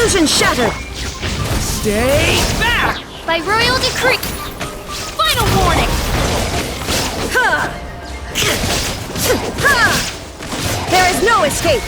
Illusion shattered! Stay back! By royal decree! Final warning! There is no escape!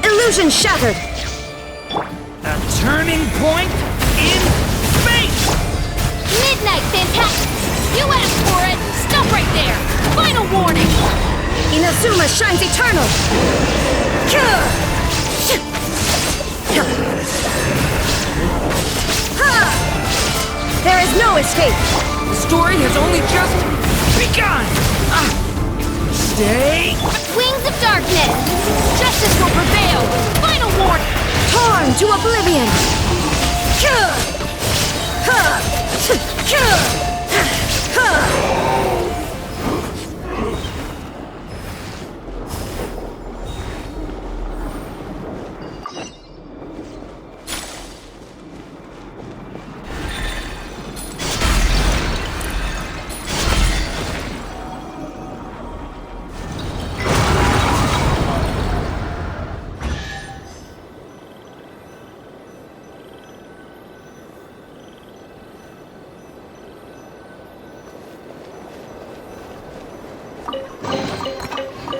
Illusion shattered! A turning point in space! Midnight, fantastic! You asked for it! Stop right there! Final warning! Inazuma shines eternal! There is no escape! The story has only just begun! Stay... Wings of darkness! Justice will prevail! Final warning! Torn to oblivion!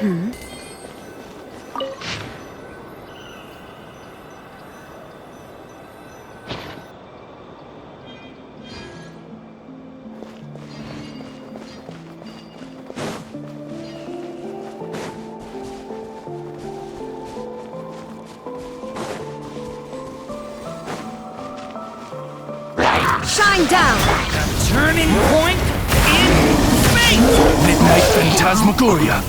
Shine down! A turning point in space! Midnight Phantasmagoria.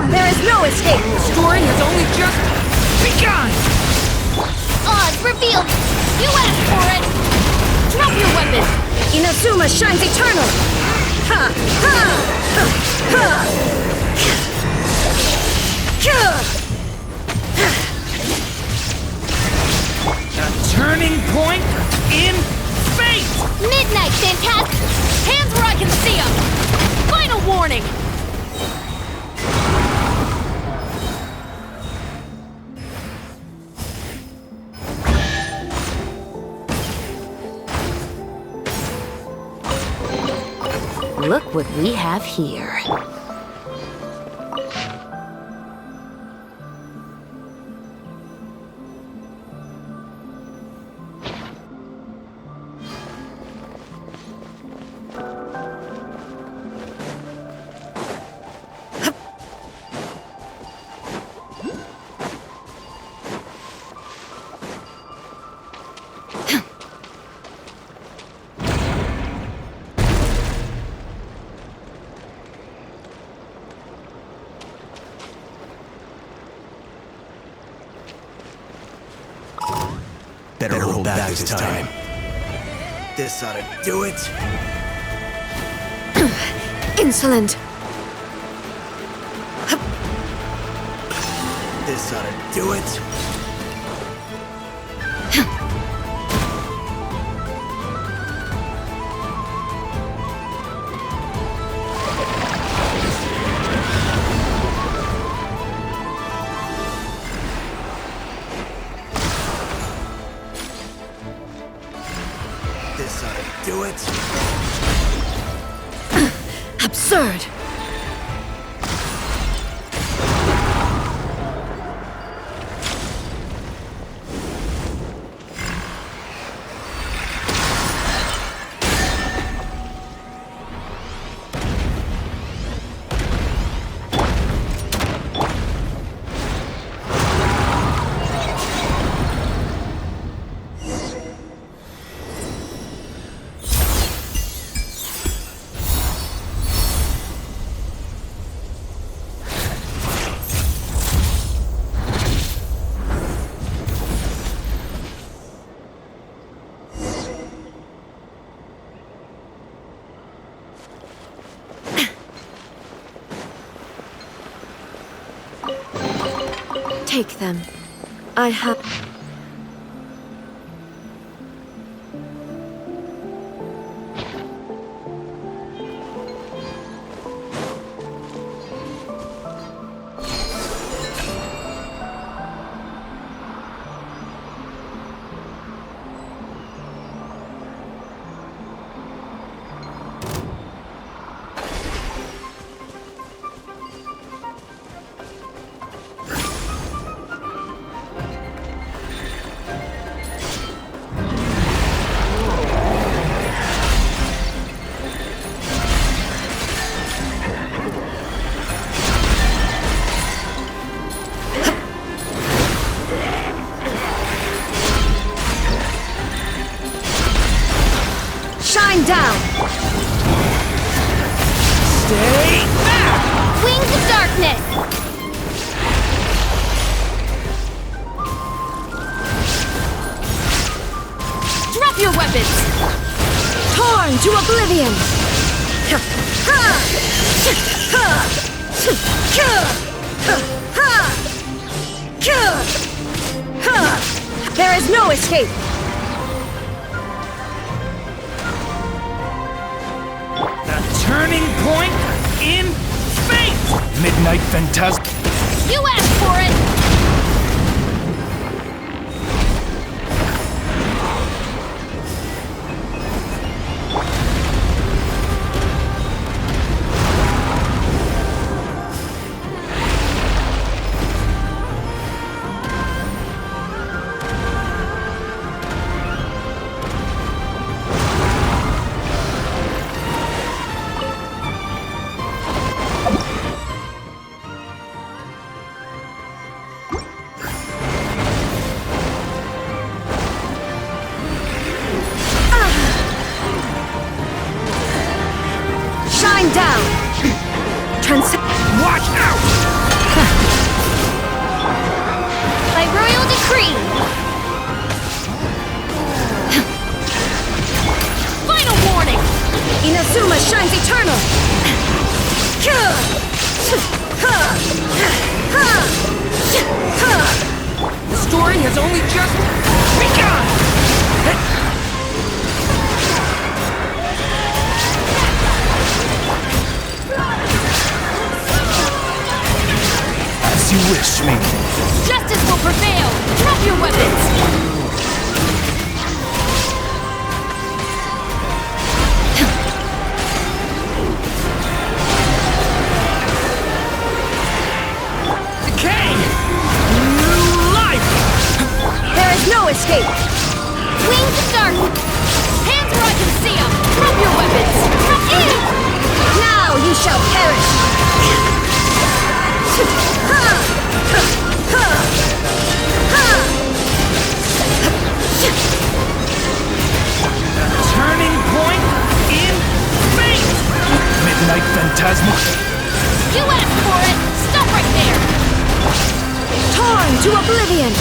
There is no escape! The story has only just begun! Odds revealed! You asked for it! Drop your weapon! Inazuma shines eternal! Ha! Ha! Ha! Ha! A turning point in space! Midnight, Phantasm! Hands where I can see them! Final warning! Look what we have here. Better hold back this time. This ought to do it. Insolent! This ought to do it. This ought to do it. Absurd! Take them. I have... weakness! Drop your weapons! Torn to oblivion! There is no escape! The turning point in fate! Midnight Phantasm. You asked for it! Shine down! Watch out! By royal decree! Final warning! Inazuma shines eternal! The story has only just begun! As you wish, maiden. Justice will prevail! Drop your weapons! Decay! New life! There is no escape! Wings of darkness! Hands where I can see them! Drop your weapons! Now you shall perish! The turning point in fate! Midnight Phantasma. You asked for it! Stop right there! Torn to oblivion!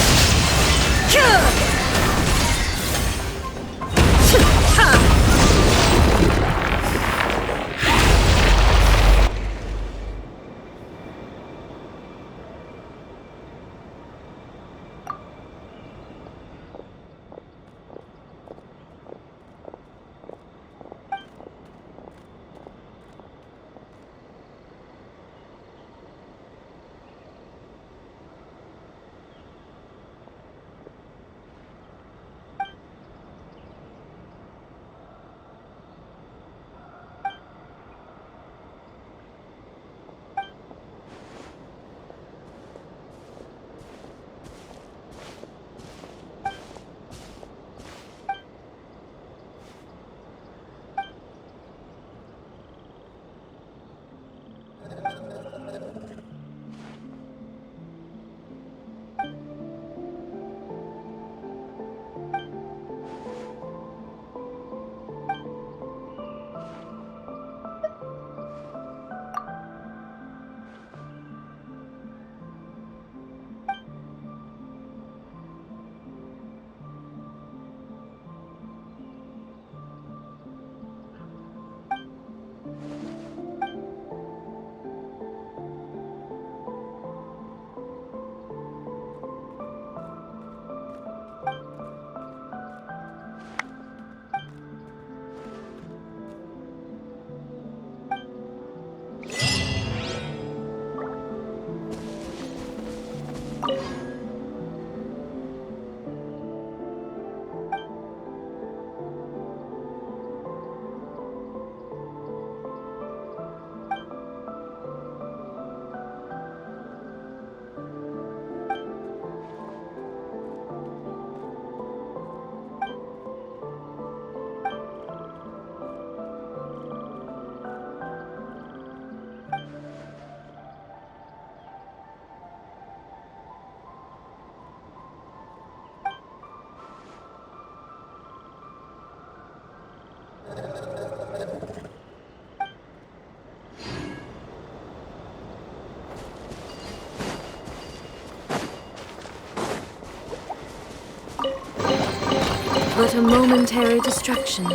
But a momentary distraction.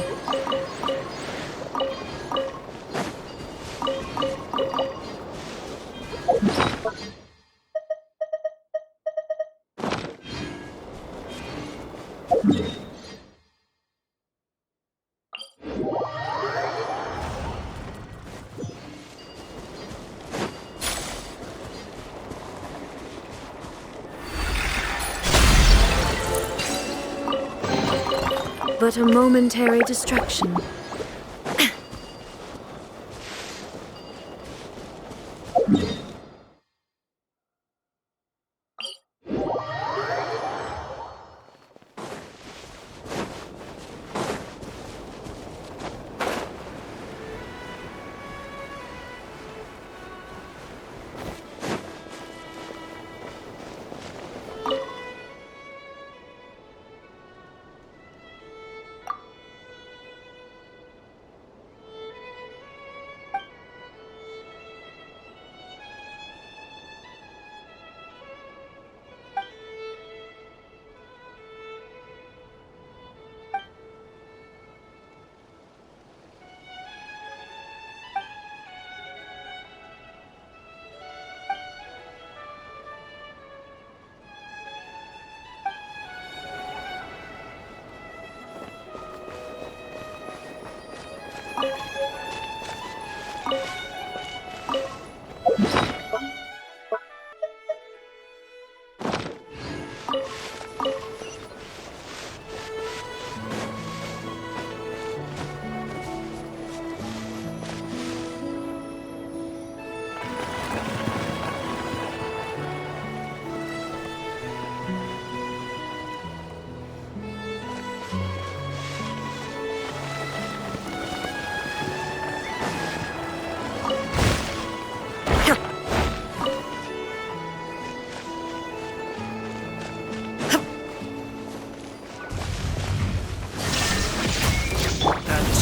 But a momentary distraction.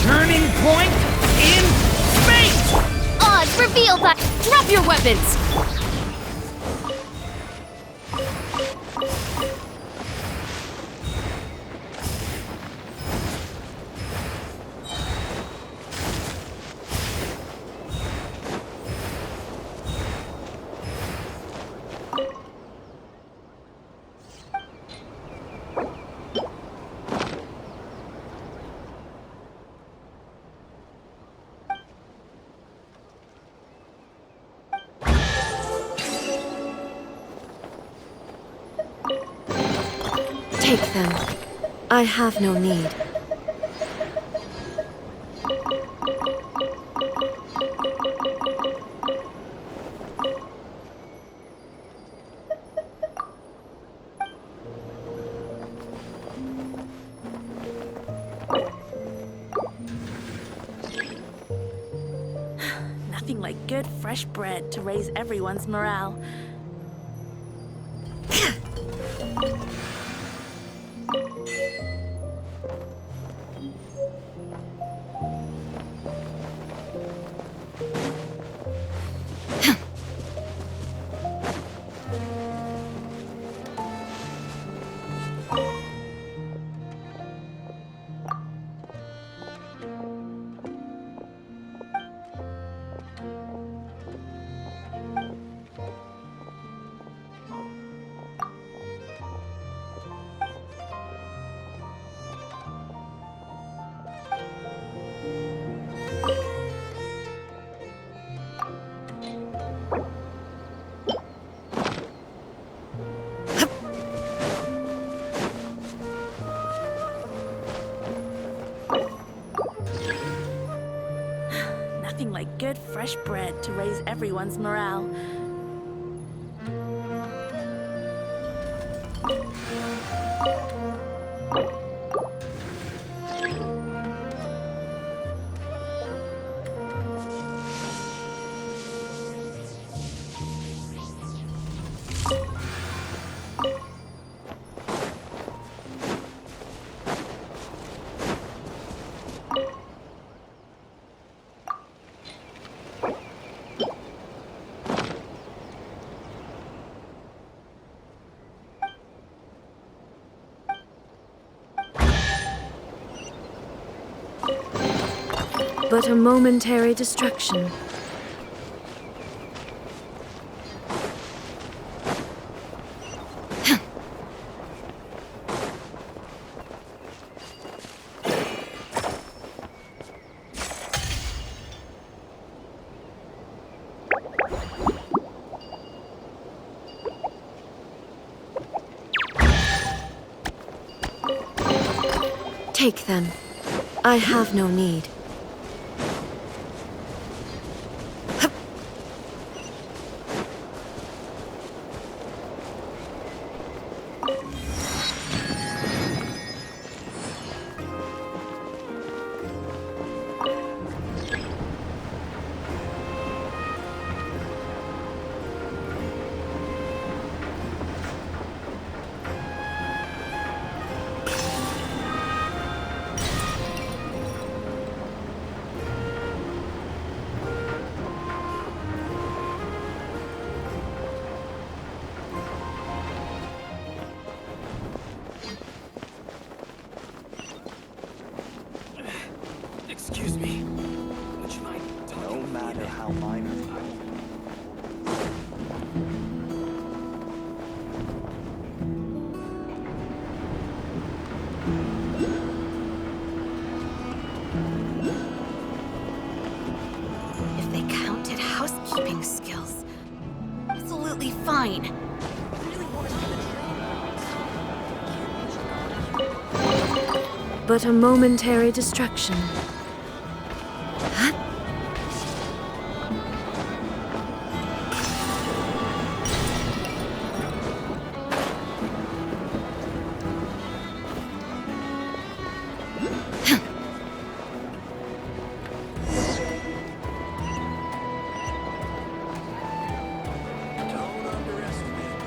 Turning point in fate! Oz, reveal that! Drop your weapons! Take them. I have no need. Nothing like good, fresh bread to raise everyone's morale. Nothing like good, fresh bread to raise everyone's morale. but a momentary distraction. Take them. I have no need. Excuse me. Would you mind talking No with me matter a bit? how minor. If they counted housekeeping skills, absolutely fine. But a momentary distraction. Don't underestimate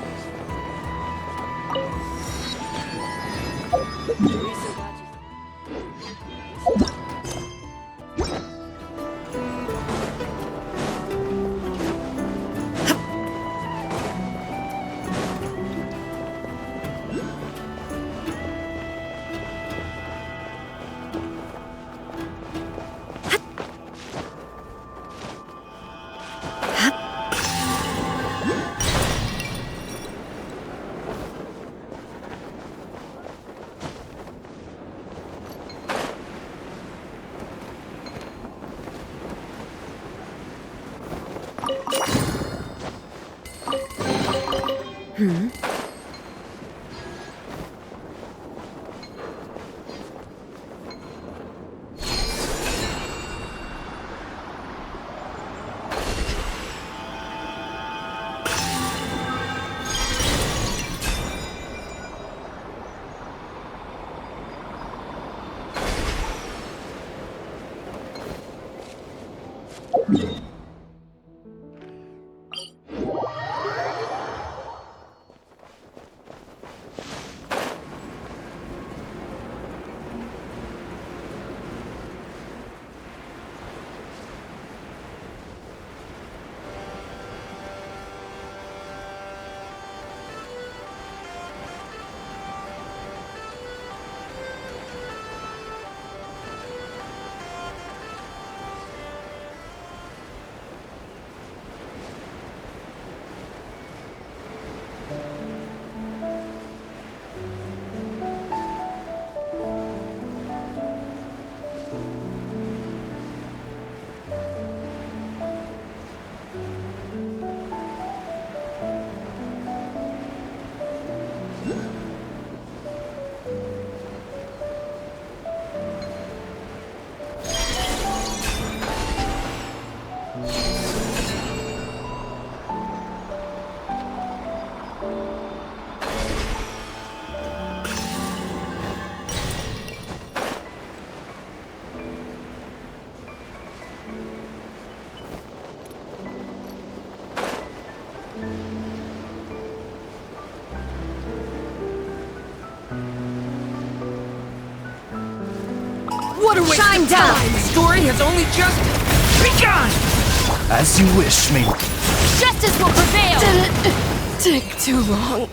What a waste of time! The story has only just begun! As you wish, me. Justice will prevail! Didn't take too long.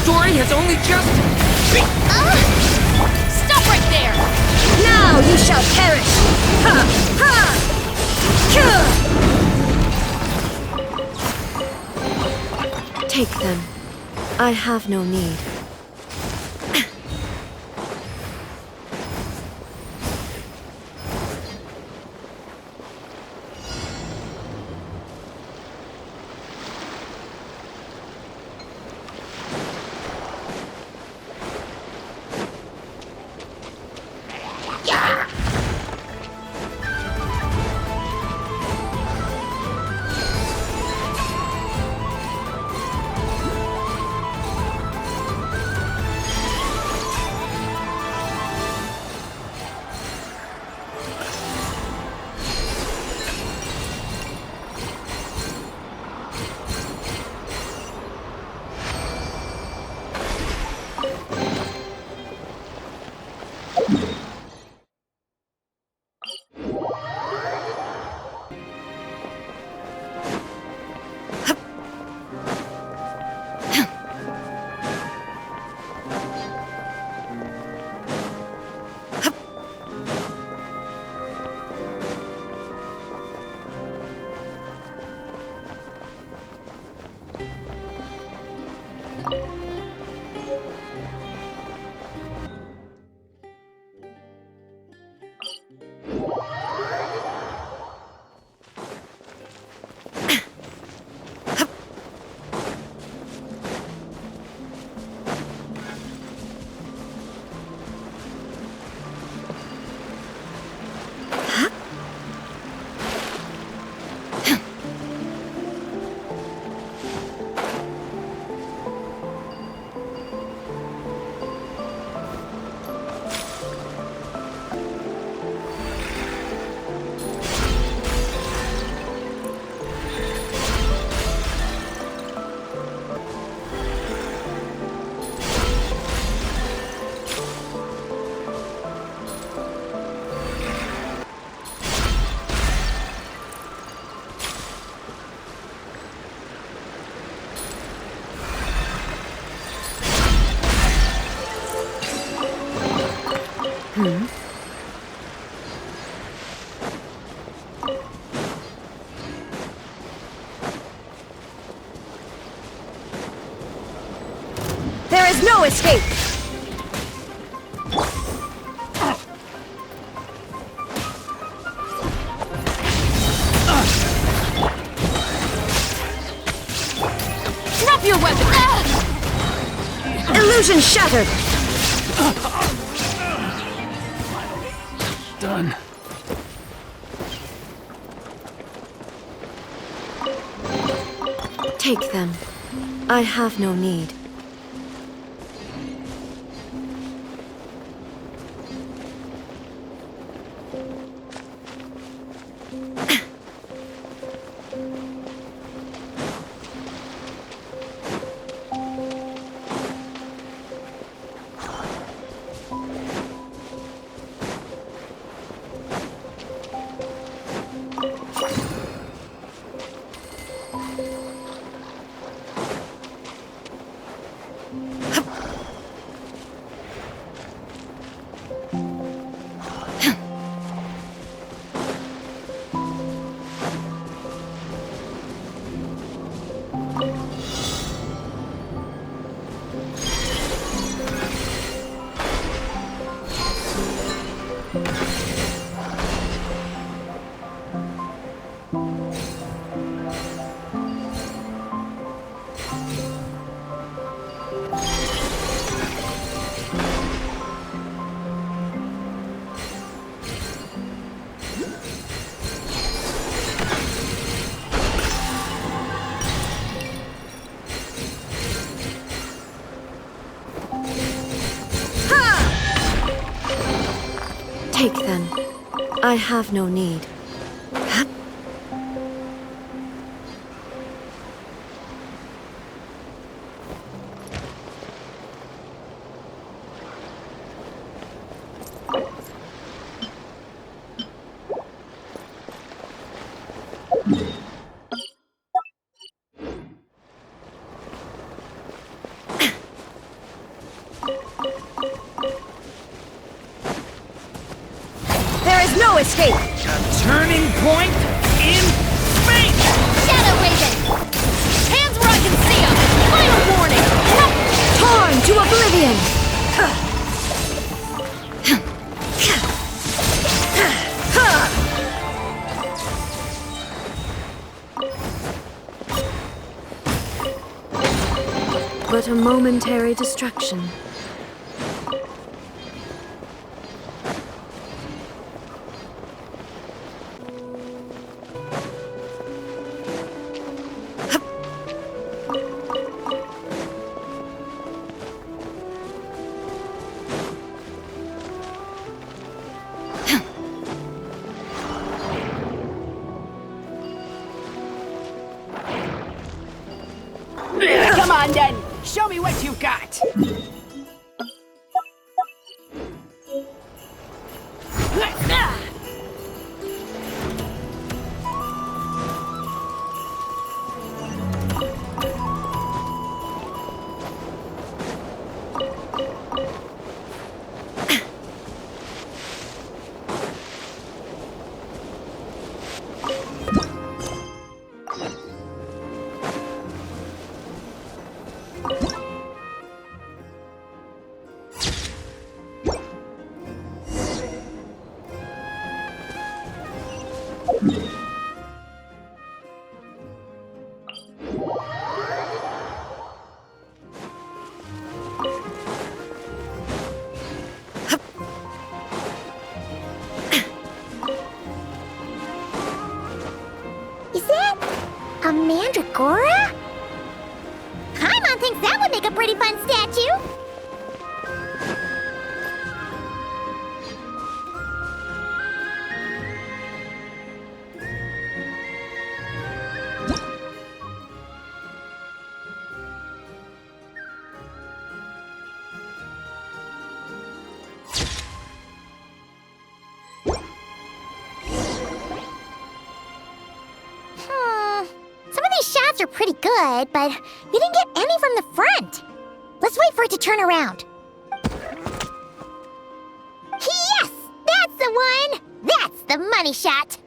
Story has only just Stop right there! Now you shall perish! Ha! Ha! Kyah! Take them. I have no need. There is no escape! Drop your weapon! Illusion shattered! done. Take them. I have no need. I have no need. There is no escape! A turning point in fate! Shadow Raven! Hands where I can see them! Final warning! Torn to oblivion! But a momentary distraction. Come on then! Show me what you've got! Is that a mandragora? Paimon thinks that would make a pretty fun statue. Some of these shots are pretty good, but you didn't get any from the front. Let's wait for it to turn around. Yes! That's the one! That's the money shot!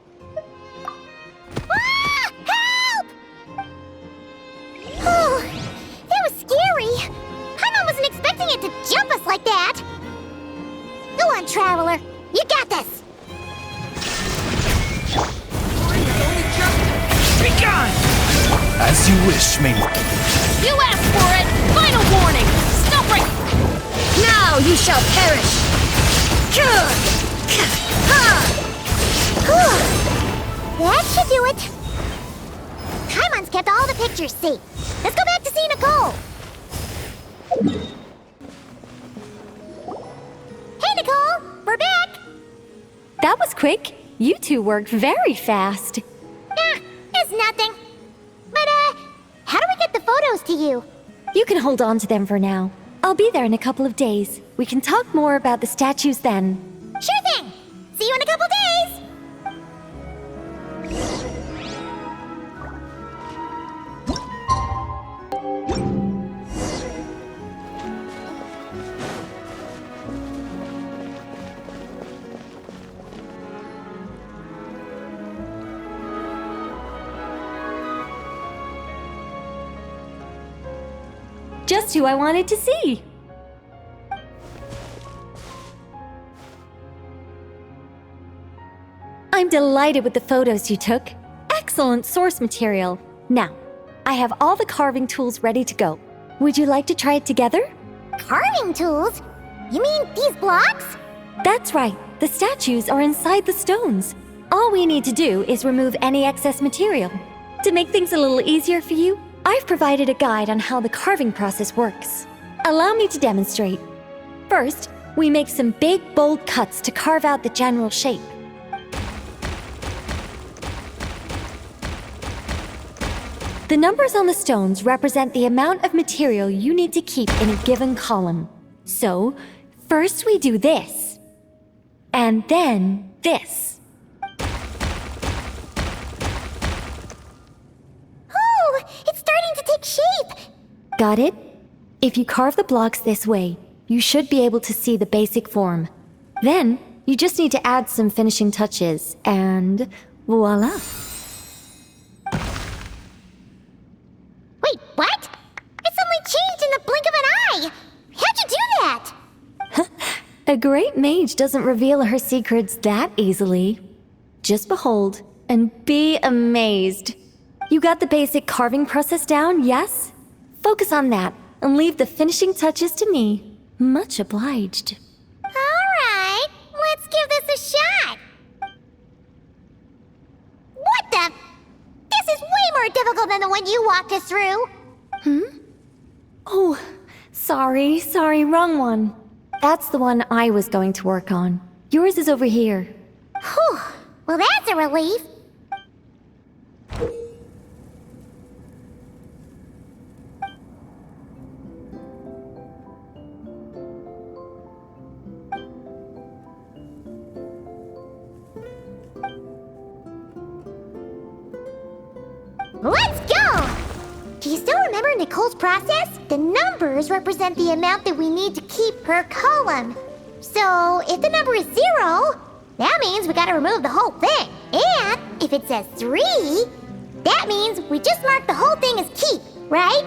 Ah! Help! Oh, that was scary. Paimon wasn't expecting it to jump us like that. Go on, Traveler. You got this. Begone! As you wish, Ming. You asked for it! Final warning! Stop right... Now you shall perish! That should do it. Paimon's kept all the pictures safe. Let's go back to see Nicole. Hey, Nicole! We're back! That was quick. You two worked very fast. It's nothing. But, how do we get the photos to you? You can hold on to them for now. I'll be there in a couple of days. We can talk more about the statues then. Sure thing! See you in a couple days! Just who I wanted to see. I'm delighted with the photos you took. Excellent source material. Now, I have all the carving tools ready to go. Would you like to try it together? Carving tools? You mean these blocks? That's right. The statues are inside the stones. All we need to do is remove any excess material. To make things a little easier for you, I've provided a guide on how the carving process works. Allow me to demonstrate. First, we make some big, bold cuts to carve out the general shape. The numbers on the stones represent the amount of material you need to keep in a given column. So, first we do this. And then this. Oh, it's starting to take shape! Got it? If you carve the blocks this way, you should be able to see the basic form. Then, you just need to add some finishing touches, and voila! Wait, what? It suddenly changed in the blink of an eye! How'd you do that? A great mage doesn't reveal her secrets that easily. Just behold, and be amazed. You got the basic carving process down, yes? Focus on that, and leave the finishing touches to me. Much obliged. Alright, let's give this a shot! What the? This is way more difficult than the one you walked us through! Oh, sorry, wrong one. That's the one I was going to work on. Yours is over here. Whew, well that's a relief. Let's go! Do you still remember Nicole's process? The numbers represent the amount that we need to keep per column. So, if the number is 0, that means we gotta remove the whole thing. And if it says 3, that means we just mark the whole thing as keep, right?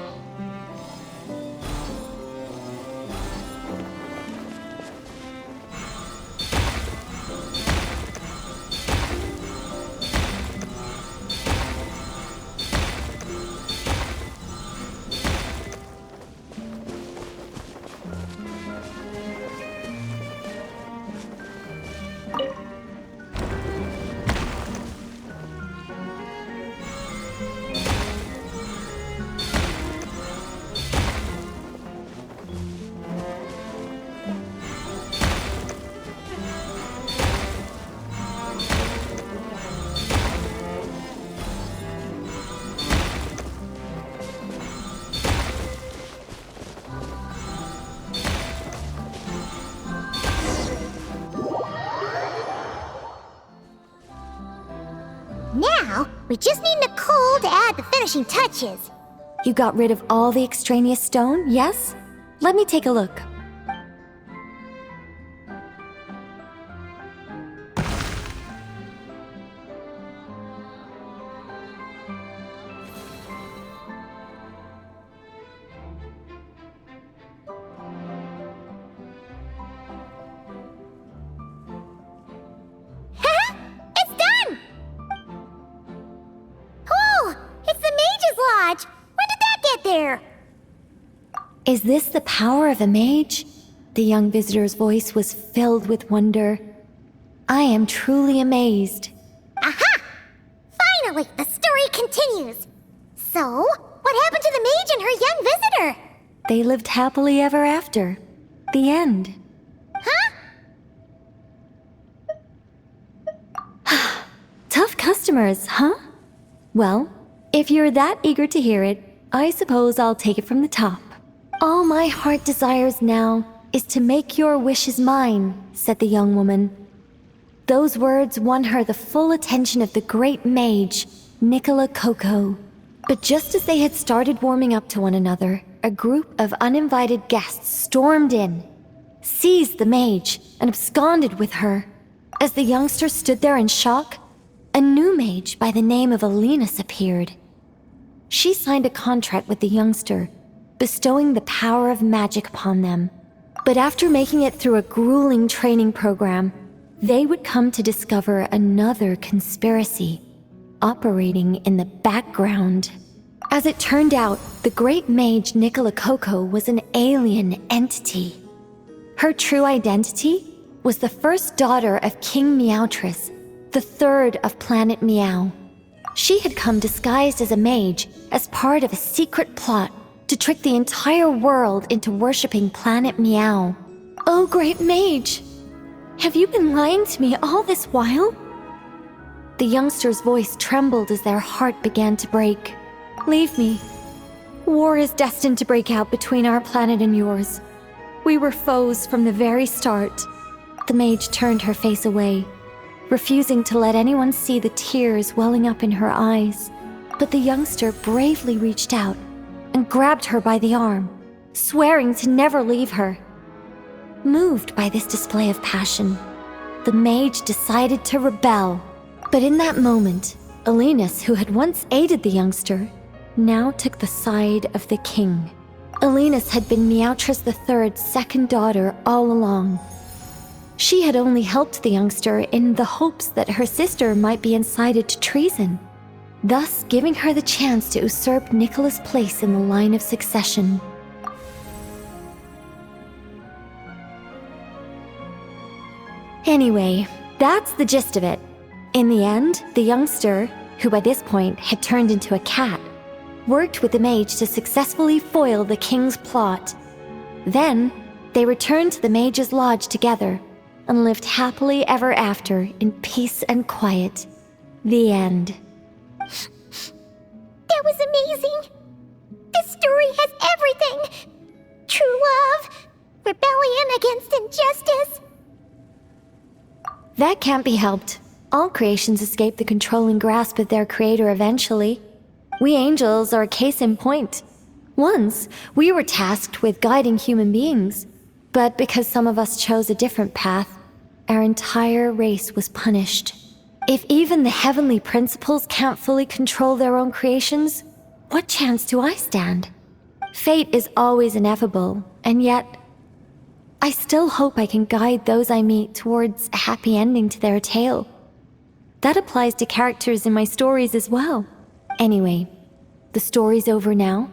Now, we just need Nicole to add the finishing touches. You got rid of all the extraneous stone, yes? Let me take a look. It's done! Oh, it's the Mage's Lodge! When did that get there? Is this the power of a mage? The young visitor's voice was filled with wonder. I am truly amazed. Aha! Finally, the story continues. So, what happened to the mage and her young visitor? They lived happily ever after. The end. Huh? Tough customers, huh? Well, if you're that eager to hear it, I suppose I'll take it from the top. All my heart desires now is to make your wishes mine, said the young woman. Those words won her the full attention of the great mage, Nicola Coco. But just as they had started warming up to one another, a group of uninvited guests stormed in, seized the mage, and absconded with her. As the youngster stood there in shock, a new mage by the name of Alinus appeared. She signed a contract with the youngster, bestowing the power of magic upon them. But after making it through a grueling training program, they would come to discover another conspiracy operating in the background. As it turned out, the great mage Nicola Coco was an alien entity. Her true identity was the first daughter of King Meowtress, the third of Planet Meow. She had come disguised as a mage as part of a secret plot to trick the entire world into worshipping Planet Meow. Oh, great mage! Have you been lying to me all this while? The youngster's voice trembled as their heart began to break. Leave me. War is destined to break out between our planet and yours. We were foes from the very start. The mage turned her face away, refusing to let anyone see the tears welling up in her eyes. But the youngster bravely reached out and grabbed her by the arm, swearing to never leave her. Moved by this display of passion, the mage decided to rebel. But in that moment, Alenus, who had once aided the youngster, now took the side of the king. Alenus had been Meowtress III's second daughter all along. She had only helped the youngster in the hopes that her sister might be incited to treason, thus giving her the chance to usurp Nicholas' place in the line of succession. Anyway, that's the gist of it. In the end, the youngster, who by this point had turned into a cat, worked with the mage to successfully foil the king's plot. Then, they returned to the mage's lodge together and lived happily ever after in peace and quiet. The end. That was amazing! This story has everything! True love, rebellion against injustice. That can't be helped. All creations escape the controlling grasp of their creator eventually. We angels are a case in point. Once, we were tasked with guiding human beings, but because some of us chose a different path, our entire race was punished. If even the heavenly principles can't fully control their own creations, what chance do I stand? Fate is always ineffable, and yet, I still hope I can guide those I meet towards a happy ending to their tale. That applies to characters in my stories as well. Anyway, the story's over now,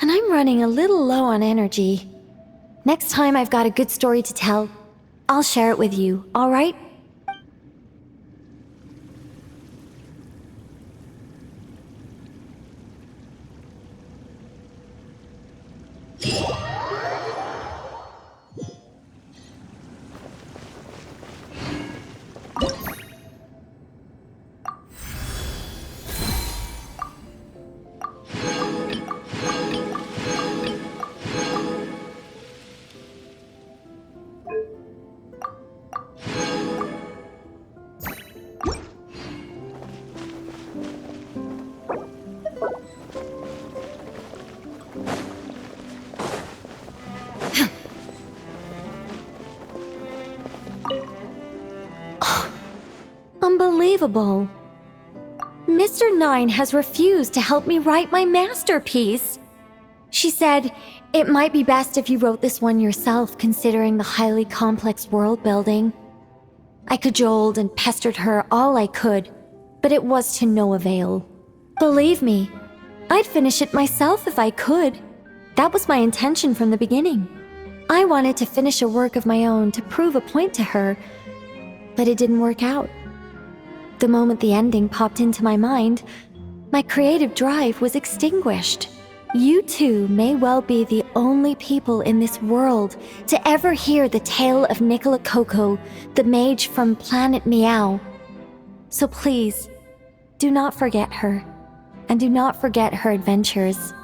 and I'm running a little low on energy. Next time I've got a good story to tell, I'll share it with you, all right? Unbelievable. Mr. Nine has refused to help me write my masterpiece. She said, it might be best if you wrote this one yourself, considering the highly complex world building. I cajoled and pestered her all I could, but it was to no avail. Believe me, I'd finish it myself if I could. That was my intention from the beginning. I wanted to finish a work of my own to prove a point to her, but it didn't work out. The moment the ending popped into my mind, my creative drive was extinguished. You two may well be the only people in this world to ever hear the tale of Nicola Coco, the mage from Planet Meow. So please, do not forget her, and do not forget her adventures.